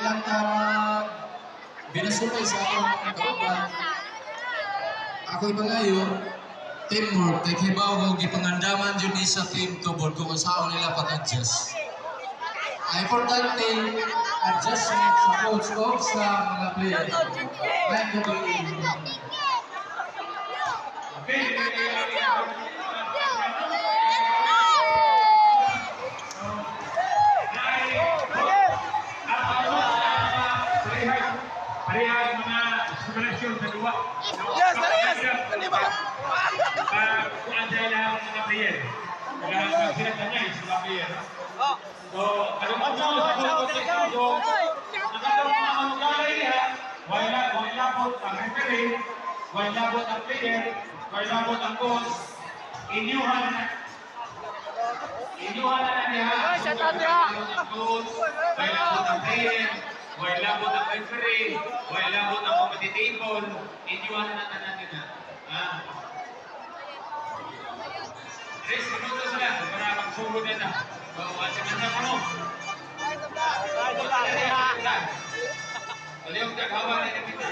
ilang binasulay sa akong kauban. Ako'y pangayo, teamwork, kay kibaw ko gipangandaman yun sa team tubod kung saan nila pag-adjust. Importante, adjustment sa coach o sa mga player. Like the way. Parehas mga simulasyon sa dua. Yes, yes. Hindi ba? Kung anday lang ang mga player. Kaya sila kanya yung mga player. So, alam mo sa competition ko, nakatawag mga kamugalay niya, wala po ang referee, wala po ang player, wala po ang coach, inyuhan na niya, wala po ang coach, wala po ang player, wala po ang referee, wala po ang competitive, inyuhan na natin na. Tres minutos lang para magsulod na. So, asimanda ko mo. Kaliyong taghawa na kita.